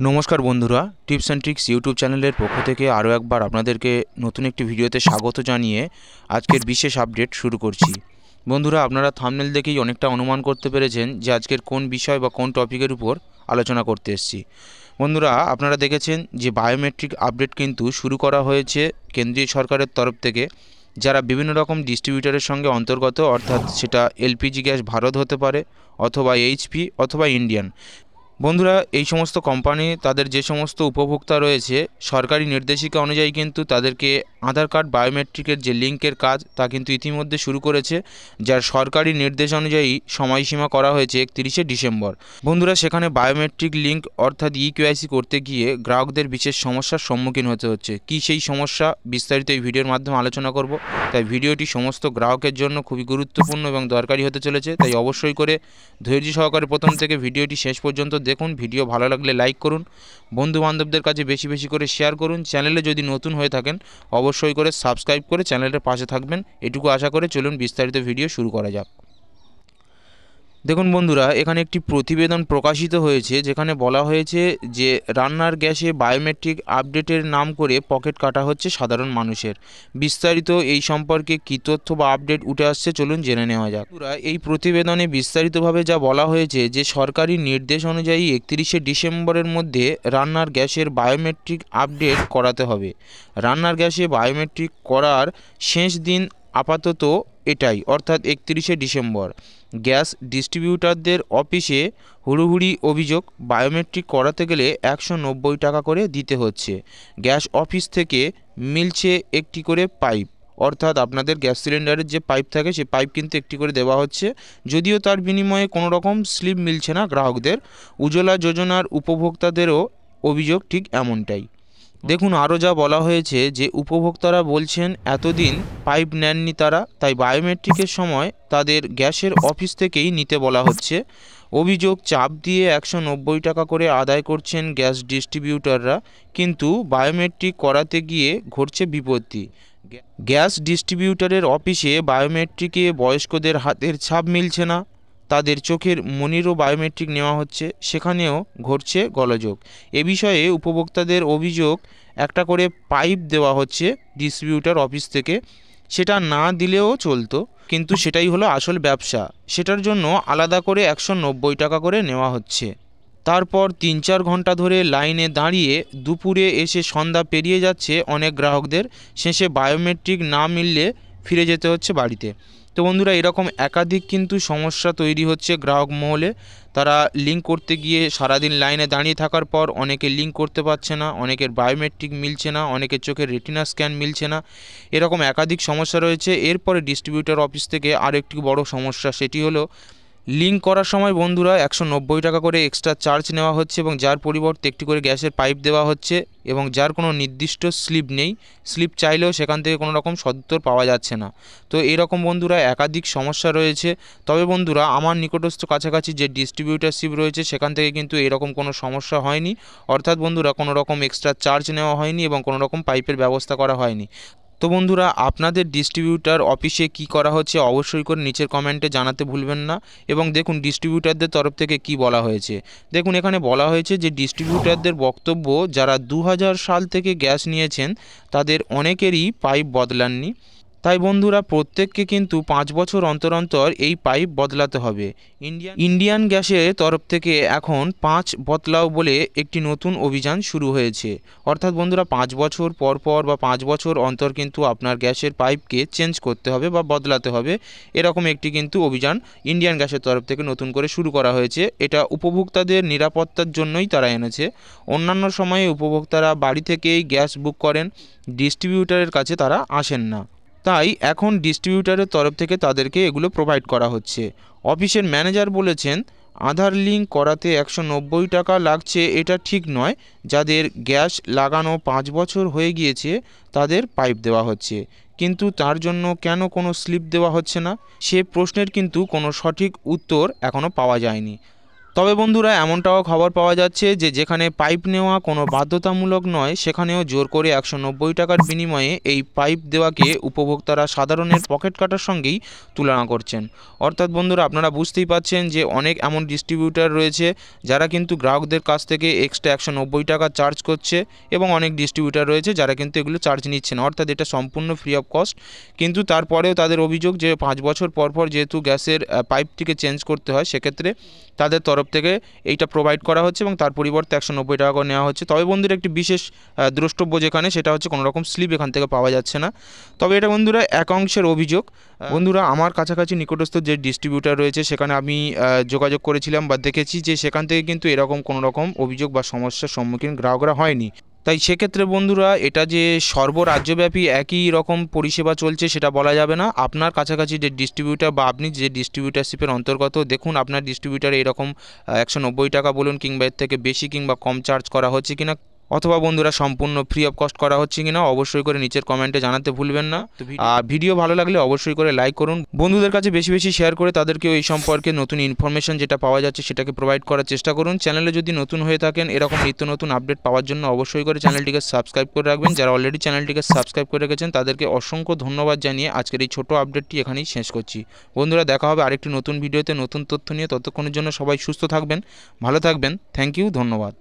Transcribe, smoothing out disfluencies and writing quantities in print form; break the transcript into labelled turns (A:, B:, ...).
A: নমস্কার বন্ধুরা, tips and tricks YouTube চ্যানেলের পক্ষ থেকে আরও একবার আপনাদেরকে নতুন একটি ভিডিওতে স্বাগত জানিয়ে আজকের বিশেষ আপডেট শুরু করছি। বন্ধুরা, আপনারা থাম্বনেল দেখেই অনেকটা অনুমান করতে পেরেছেন যে আজকের কোন বিষয় বা কোন টপিকের উপর আলোচনা করতে এসেছি। বন্ধুরা, আপনারা দেখেছেন যে বায়োমেট্রিক আপডেট কিন্তু শুরু করা হয়েছে কেন্দ্রীয় সরকারের তরফ থেকে, যারা বিভিন্ন রকম ডিস্ট্রিবিউটরের সঙ্গে অন্তর্গত, অর্থাৎ সেটা এলপিজি গ্যাস ভারত হতে পারে অথবা এইচপি অথবা ইন্ডিয়ান। বন্ধুরা, এই সমস্ত কোম্পানি তাদের যে সমস্ত উপভোক্তা রয়েছে সরকারি নির্দেশিকা অনুযায়ী কিন্তু তাদেরকে আধার কার্ড বায়োমেট্রিকের যে লিঙ্কের কাজ তা কিন্তু ইতিমধ্যে শুরু করেছে, যার সরকারি নির্দেশ অনুযায়ী সময়সীমা করা হয়েছে 31শে ডিসেম্বর। বন্ধুরা, সেখানে বায়োমেট্রিক লিঙ্ক অর্থাৎ ইকেওয়াইসি করতে গিয়ে গ্রাহকদের বিশেষ সমস্যার সম্মুখীন হতে হচ্ছে। কি সেই সমস্যা বিস্তারিত এই ভিডিওর মাধ্যমে আলোচনা করব, তাই ভিডিওটি সমস্ত গ্রাহকের জন্য খুবই গুরুত্বপূর্ণ এবং দরকারি হতে চলেছে। তাই অবশ্যই করে ধৈর্য সহকারে প্রথম থেকে ভিডিওটি শেষ পর্যন্ত দেখুন। ভিডিও ভালো লাগলে লাইক করুন, বন্ধু বান্ধবদের কাছে বেশি বেশি করে শেয়ার করুন। চ্যানেলে যদি নতুন হয়ে থাকেন অবশ্যই করে সাবস্ক্রাইব করে চ্যানেলের পাশে থাকবেন, এটুকু আশা করে চলুন বিস্তারিত ভিডিও শুরু করা যাক। দেখুন বন্ধুরা, এখানে একটি প্রতিবেদন প্রকাশিত হয়েছে যেখানে বলা হয়েছে যে রান্নার গ্যাসে বায়োমেট্রিক আপডেটের নাম করে পকেট কাটা হচ্ছে সাধারণ মানুষের। বিস্তারিত এই সম্পর্কে কী তথ্য বা আপডেট উঠে আসছে চলুন জেনে নেওয়া যাক। বন্ধুরা, এই প্রতিবেদনে বিস্তারিতভাবে যা বলা হয়েছে যে সরকারি নির্দেশ অনুযায়ী 31শে ডিসেম্বরের মধ্যে রান্নার গ্যাসের বায়োমেট্রিক আপডেট করাতে হবে। রান্নার গ্যাসে বায়োমেট্রিক করার শেষ দিন আপাতত এটাই, অর্থাৎ 31শে ডিসেম্বর। গ্যাস ডিস্ট্রিবিউটারদের অফিসে হুড়োহুড়ি অভিযোগ, বায়োমেট্রিক করাতে গেলে 190 টাকা করে দিতে হচ্ছে। গ্যাস অফিস থেকে মিলছে একটি করে পাইপ, অর্থাৎ আপনাদের গ্যাস সিলিন্ডারের যে পাইপ থাকে সেই পাইপ কিন্তু একটি করে দেওয়া হচ্ছে, যদিও তার বিনিময়ে কোনো রকম স্লিপ মিলছে না গ্রাহকদের। উজ্জ্বলা যোজনার উপভোক্তাদেরও অভিযোগ ঠিক এমনটাই। দেখুন আরও যা বলা হয়েছে যে উপভোক্তারা বলছেন এতদিন পাইপ নেননি তারা, তাই বায়োমেট্রিকের সময় তাদের গ্যাসের অফিস থেকেই নিতে বলা হচ্ছে। অভিযোগ, চাপ দিয়ে 190 টাকা করে আদায় করছেন গ্যাস ডিস্ট্রিবিউটাররা, কিন্তু বায়োমেট্রিক করাতে গিয়ে ঘটছে বিপত্তি। গ্যাস ডিস্ট্রিবিউটারের অফিসে বায়োমেট্রিকে বয়স্কদের হাতের ছাপ মিলছে না, তাদের চোখের মনিরও বায়োমেট্রিক নেওয়া হচ্ছে, সেখানেও ঘটছে গোলযোগ। এ বিষয়ে উপভোক্তাদের অভিযোগ, একটা করে পাইপ দেওয়া হচ্ছে ডিস্ট্রিবিউটার অফিস থেকে, সেটা না দিলেও চলতো, কিন্তু সেটাই হলো আসল ব্যবসা, সেটার জন্য আলাদা করে 190 টাকা করে নেওয়া হচ্ছে। তারপর 3-4 ঘন্টা ধরে লাইনে দাঁড়িয়ে দুপুরে এসে সন্ধ্যা পেরিয়ে যাচ্ছে অনেক গ্রাহকদের, শেষে বায়োমেট্রিক না মিললে ফিরে যেতে হচ্ছে বাড়িতে। তো বন্ধুরা, এরকম একাধিক কিন্তু সমস্যা তৈরি হচ্ছে গ্রাহক মহলে। তারা লিঙ্ক করতে গিয়ে সারাদিন লাইনে দাঁড়িয়ে থাকার পর অনেকে লিঙ্ক করতে পারছে না, অনেকের বায়োমেট্রিক মিলছে না, অনেকের চোখের রেটিনা স্ক্যান মিলছে না, এরকম একাধিক সমস্যা রয়েছে। এরপরে ডিস্ট্রিবিউটর অফিস থেকে আরেকটি বড় সমস্যা, সেটি হলো লিঙ্ক করার সময় বন্ধুরা 190 টাকা করে এক্সট্রা চার্জ নেওয়া হচ্ছে, এবং যার পরিবর্তে একটি করে গ্যাসের পাইপ দেওয়া হচ্ছে, এবং যার কোনো নির্দিষ্ট স্লিপ নেই। স্লিপ চাইলেও সেখান থেকে কোনো রকম সদুত্তর পাওয়া যাচ্ছে না। তো এরকম বন্ধুরা একাধিক সমস্যা রয়েছে। তবে বন্ধুরা, আমার নিকটস্থ কাছাকাছি যে ডিস্ট্রিবিউটারশিপ রয়েছে সেখান থেকে কিন্তু এরকম কোনো সমস্যা হয়নি, অর্থাৎ বন্ধুরা কোনো রকম এক্সট্রা চার্জ নেওয়া হয়নি এবং কোনো রকম পাইপের ব্যবস্থা করা হয়নি। তো বন্ধুরা, আপনাদের ডিস্ট্রিবিউটার অফিসে কি করা হচ্ছে অবশ্যই করে নিচের কমেন্টে জানাতে ভুলবেন না। এবং দেখুন ডিস্ট্রিবিউটারদের তরফ থেকে কি বলা হয়েছে। দেখুন এখানে বলা হয়েছে যে ডিস্ট্রিবিউটারদের বক্তব্য, যারা 2000 সাল থেকে গ্যাস নিয়েছেন তাদের অনেকেরই পাইপ বদলাননি, তাই বন্ধুরা প্রত্যেককে কিন্তু 5 বছর অন্তর অন্তর এই পাইপ বদলাতে হবে। ইন্ডিয়ান গ্যাসের তরফ থেকে এখন 5 বদলাও বলে একটি নতুন অভিযান শুরু হয়েছে, অর্থাৎ বন্ধুরা 5 বছর পর পর বা 5 বছর অন্তর কিন্তু আপনার গ্যাসের পাইপকে চেঞ্জ করতে হবে বা বদলাতে হবে। এরকম একটি কিন্তু অভিযান ইন্ডিয়ান গ্যাসের তরফ থেকে নতুন করে শুরু করা হয়েছে। এটা উপভোক্তাদের নিরাপত্তার জন্যই তারা এনেছে। অন্যান্য সময়ে উপভোক্তারা বাড়ি থেকেই গ্যাস বুক করেন, ডিস্ট্রিবিউটারের কাছে তারা আসেন না, তাই এখন ডিস্ট্রিবিউটারের তরফ থেকে তাদেরকে এগুলো প্রোভাইড করা হচ্ছে। অফিসের ম্যানেজার বলেছেন আধার লিঙ্ক করাতে 190 টাকা লাগছে, এটা ঠিক নয়। যাদের গ্যাস লাগানো 5 বছর হয়ে গিয়েছে তাদের পাইপ দেওয়া হচ্ছে, কিন্তু তার জন্য কেন কোনো স্লিপ দেওয়া হচ্ছে না, সে প্রশ্নের কিন্তু কোনো সঠিক উত্তর এখনও পাওয়া যায়নি। তবে বন্ধুরা এমনটাও খবর পাওয়া যাচ্ছে যে যেখানে পাইপ নেওয়া কোনো বাধ্যতামূলক নয় সেখানেও জোর করে 190 টাকার বিনিময়ে এই পাইপ দেওয়াকে উপভোক্তারা সাধারণের পকেট কাটার সঙ্গেই তুলনা করছেন। অর্থাৎ বন্ধুরা আপনারা বুঝতেই পাচ্ছেন যে অনেক এমন ডিস্ট্রিবিউটার রয়েছে যারা কিন্তু গ্রাহকদের কাছ থেকে এক্সট্রা 190 টাকা চার্জ করছে এবং অনেক ডিস্ট্রিবিউটার রয়েছে যারা কিন্তু এগুলো চার্জ নিচ্ছে না, অর্থাৎ এটা সম্পূর্ণ ফ্রি অফ কস্ট। কিন্তু তারপরেও তাদের অভিযোগ যে 5 বছর পর পর যেহেতু গ্যাসের পাইপটিকে চেঞ্জ করতে হয় সেক্ষেত্রে তাদের তরফ থেকে এইটা প্রোভাইড করা হচ্ছে এবং তার পরিবর্তে 190 টাকা করে নেওয়া হচ্ছে। তবে বন্ধুরা একটি বিশেষ দ্রষ্টব্য যেখানে সেটা হচ্ছে কোনো রকম স্লিপ এখান থেকে পাওয়া যাচ্ছে না। তবে এটা বন্ধুরা এক অংশের অভিযোগ। বন্ধুরা আমার কাছাকাছি নিকটস্থ যে ডিস্ট্রিবিউটার রয়েছে সেখানে আমি যোগাযোগ করেছিলাম বা দেখেছি যে সেখান থেকে কিন্তু এরকম কোনো রকম অভিযোগ বা সমস্যার সম্মুখীন গ্রাহকরা হয়নি। তাই সেক্ষেত্রে বন্ধুরা এটা যে সর্বরাজ্যব্যাপী একই রকম পরিষেবা চলছে সেটা বলা যাবে না। আপনার কাছাকাছি যে ডিস্ট্রিবিউটার বা আপনি যে ডিস্ট্রিবিউটারশিপের অন্তর্গত দেখুন আপনার ডিস্ট্রিবিউটারে এরকম 190 টাকা বলুন কিংবা এর থেকে বেশি কিংবা কম চার্জ করা হচ্ছে কিনা, অথবা বন্ধুরা সম্পূর্ণ ফ্রি অফ কস্ট করা হচ্ছে কিনা অবশ্যই করে নিচের কমেন্টে জানাতে ভুলবেন না। আর ভিডিও ভালো লাগলে অবশ্যই করে লাইক করুন, বন্ধুদের কাছে বেশি বেশি শেয়ার করে তাদেরকেও এই সম্পর্কে নতুন ইনফরমেশন যেটা পাওয়া যাচ্ছে সেটাকে প্রোভাইড করার চেষ্টা করুন। চ্যানেলে যদি নতুন হয়ে থাকেন এরকম নিত্য নতুন আপডেট পাওয়ার জন্য অবশ্যই করে চ্যানেলটিকে সাবস্ক্রাইব করে রাখবেন। যারা অলরেডি চ্যানেলটিকে সাবস্ক্রাইব করে রেখেছেন তাদেরকে অসংখ্য ধন্যবাদ জানিয়ে আজকের এই ছোট আপডেটটি এখানেই শেষ করছি। বন্ধুরা দেখা হবে আরেকটি নতুন ভিডিওতে নতুন তথ্য নিয়ে, ততক্ষণের জন্য সবাই সুস্থ থাকবেন, ভালো থাকবেন। থ্যাংক ইউ, ধন্যবাদ।